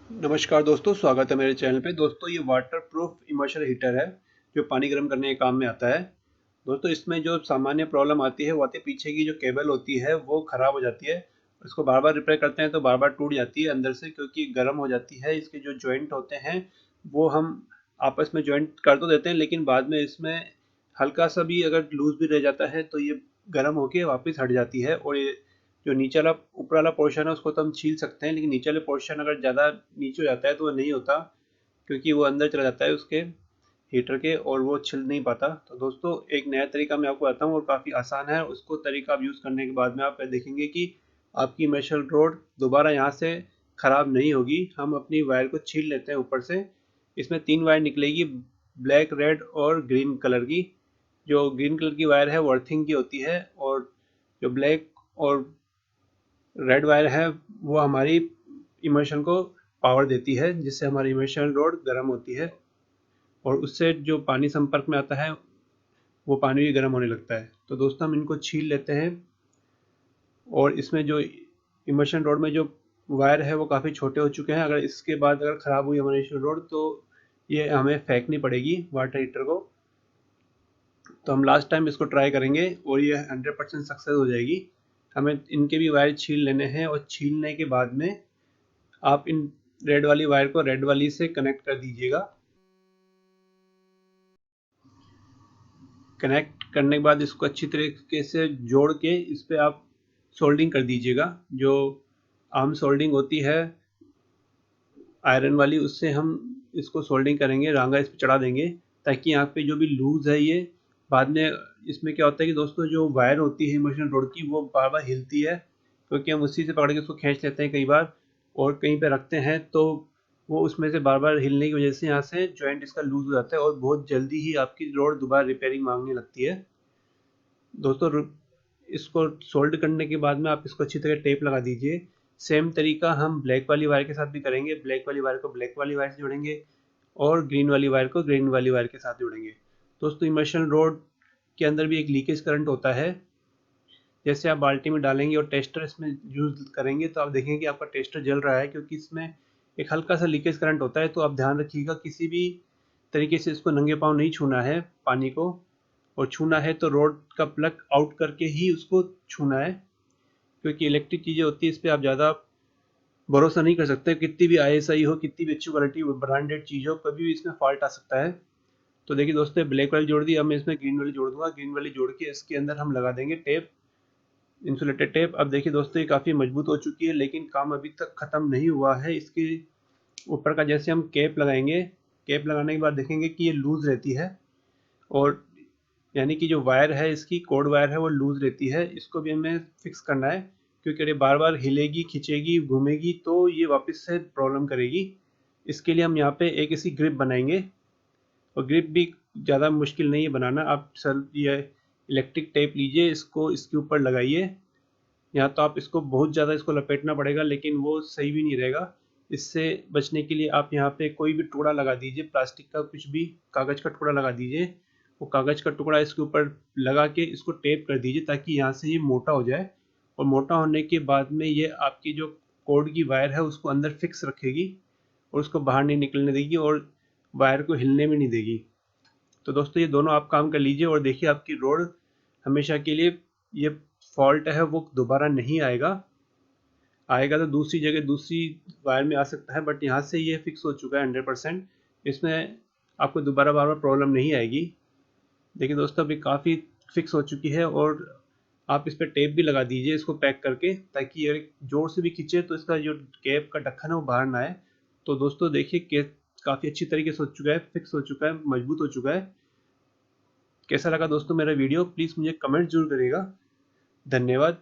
नमस्कार दोस्तों, स्वागत है मेरे चैनल पे। दोस्तों ये वाटर प्रूफ इमर्शर हीटर है जो पानी गर्म करने के काम में आता है। दोस्तों इसमें जो सामान्य प्रॉब्लम आती है वो आती है पीछे की जो केबल होती है वो ख़राब हो जाती है। इसको बार बार रिपेयर करते हैं तो बार बार टूट जाती है अंदर से, क्योंकि गर्म हो जाती है। इसके जो जॉइंट होते हैं वो हम आपस में जॉइंट कर तो देते हैं, लेकिन बाद में इसमें हल्का सा भी अगर लूज भी रह जाता है तो ये गर्म होके वापस हट जाती है। और ये जो नीचे वाला ऊपर वाला पोर्शन है उसको तो हम छील सकते हैं, लेकिन नीचे वाले पोर्शन अगर ज़्यादा नीचे हो जाता है तो वो नहीं होता, क्योंकि वो अंदर चला जाता है उसके हीटर के और वो छिल नहीं पाता। तो दोस्तों एक नया तरीका मैं आपको बताता हूँ और काफ़ी आसान है। उसको तरीका आप यूज़ करने के बाद में आप देखेंगे कि आपकी मेटल रोड दोबारा यहाँ से ख़राब नहीं होगी। हम अपनी वायर को छील लेते हैं ऊपर से। इसमें 3 वायर निकलेगी, ब्लैक, रेड और ग्रीन कलर की। जो ग्रीन कलर की वायर है वो अर्थिंग की होती है, और जो ब्लैक और रेड वायर है वो हमारी इमर्शन को पावर देती है, जिससे हमारी इमर्शन रोड गर्म होती है और उससे जो पानी संपर्क में आता है वो पानी भी गर्म होने लगता है। तो दोस्तों हम इनको छील लेते हैं। और इसमें जो इमर्शन रोड में जो वायर है वो काफ़ी छोटे हो चुके हैं। अगर इसके बाद अगर ख़राब हुई हमारी इमर्शन रोड तो ये हमें फेंकनी पड़ेगी वाटर हीटर को। तो हम लास्ट टाइम इसको ट्राई करेंगे और ये 100% सक्सेस हो जाएगी। हमें इनके भी वायर छील लेने हैं और छीलने के बाद में आप इन रेड वाली वायर को रेड वाली से कनेक्ट कर दीजिएगा। कनेक्ट करने के बाद इसको अच्छी तरीके से जोड़ के इस पे आप सोल्डिंग कर दीजिएगा। जो आम सोल्डिंग होती है आयरन वाली, उससे हम इसको सोल्डिंग करेंगे, रांगा इस पे चढ़ा देंगे, ताकि यहाँ पे जो भी लूज है ये बाद में। इसमें क्या होता है कि दोस्तों जो वायर होती है इमर्शन रोड की वो बार बार हिलती है, क्योंकि हम उसी से पकड़ के उसको खींच लेते हैं कई बार और कहीं पे रखते हैं, तो वो उसमें से बार बार हिलने की वजह से यहाँ से जॉइंट इसका लूज हो जाता है और बहुत जल्दी ही आपकी रोड दोबारा रिपेयरिंग मांगने लगती है। दोस्तों इसको सोल्ड करने के बाद में आप इसको अच्छी तरह टेप लगा दीजिए। सेम तरीका हम ब्लैक वाली वायर के साथ भी करेंगे। ब्लैक वाली वायर को ब्लैक वाली वायर से जोड़ेंगे और ग्रीन वाली वायर को ग्रीन वाली वायर के साथ जोड़ेंगे। दोस्तों इमर्शन रोड के अंदर भी एक लीकेज करंट होता है। जैसे आप बाल्टी में डालेंगे और टेस्टर इसमें यूज़ करेंगे तो आप देखेंगे कि आपका टेस्टर जल रहा है, क्योंकि इसमें एक हल्का सा लीकेज करंट होता है। तो आप ध्यान रखिएगा, किसी भी तरीके से इसको नंगे पाँव नहीं छूना है पानी को, और छूना है तो रोड का प्लग आउट करके ही उसको छूना है, क्योंकि इलेक्ट्रिक चीज़ें होती है इस पे आप ज़्यादा भरोसा नहीं कर सकते। कितनी भी आईएसआई हो, कितनी भी अच्छी क्वालिटी ब्रांडेड चीज़ हो, कभी भी इसमें फॉल्ट आ सकता है। तो देखिए दोस्तों ब्लैक वाली जोड़ दी, अब मैं इसमें ग्रीन वाली जोड़ दूंगा। ग्रीन वाली जोड़ के इसके अंदर हम लगा देंगे टेप, इंसुलेटेड टेप। अब देखिए दोस्तों ये काफ़ी मजबूत हो चुकी है, लेकिन काम अभी तक ख़त्म नहीं हुआ है। इसके ऊपर का जैसे हम कैप लगाएंगे, कैप लगाने के बाद देखेंगे कि ये लूज़ रहती है, और यानी कि जो वायर है इसकी कोड वायर है वो लूज़ रहती है। इसको भी हमें फिक्स करना है, क्योंकि ये बार बार हिलेगी, खिंचेगी, घूमेगी तो ये वापस से प्रॉब्लम करेगी। इसके लिए हम यहाँ पे एक ऐसी ग्रिप बनाएंगे, और ग्रिप भी ज़्यादा मुश्किल नहीं है बनाना। आप सर ये इलेक्ट्रिक टेप लीजिए, इसको इसके ऊपर लगाइए। यहाँ तो आप इसको बहुत ज़्यादा इसको लपेटना पड़ेगा, लेकिन वो सही भी नहीं रहेगा। इससे बचने के लिए आप यहाँ पे कोई भी टुकड़ा लगा दीजिए, प्लास्टिक का कुछ भी, कागज़ का टुकड़ा लगा दीजिए। वो कागज़ का टुकड़ा इसके ऊपर लगा के इसको टेप कर दीजिए, ताकि यहाँ से ये मोटा हो जाए। और मोटा होने के बाद में ये आपकी जो कोड की वायर है उसको अंदर फिक्स रखेगी और उसको बाहर नहीं निकलने देगी और वायर को हिलने भी नहीं देगी। तो दोस्तों ये दोनों आप काम कर लीजिए और देखिए आपकी रोड हमेशा के लिए, ये फॉल्ट है वो दोबारा नहीं आएगा। आएगा तो दूसरी जगह दूसरी वायर में आ सकता है, बट यहाँ से ये फिक्स हो चुका है 100%। इसमें आपको दोबारा बार बार प्रॉब्लम नहीं आएगी। देखिए दोस्तों अभी काफ़ी फिक्स हो चुकी है, और आप इस पर टेप भी लगा दीजिए इसको पैक करके, ताकि ये जोर से भी खींचे तो इसका जो कैप का ढक्कन है वो बाहर ना आए। तो दोस्तों देखिए कैप काफ़ी अच्छी तरीके से हो चुका है, फिक्स हो चुका है, मजबूत हो चुका है। कैसा लगा दोस्तों मेरा वीडियो, प्लीज़ मुझे कमेंट जरूर करिएगा। धन्यवाद।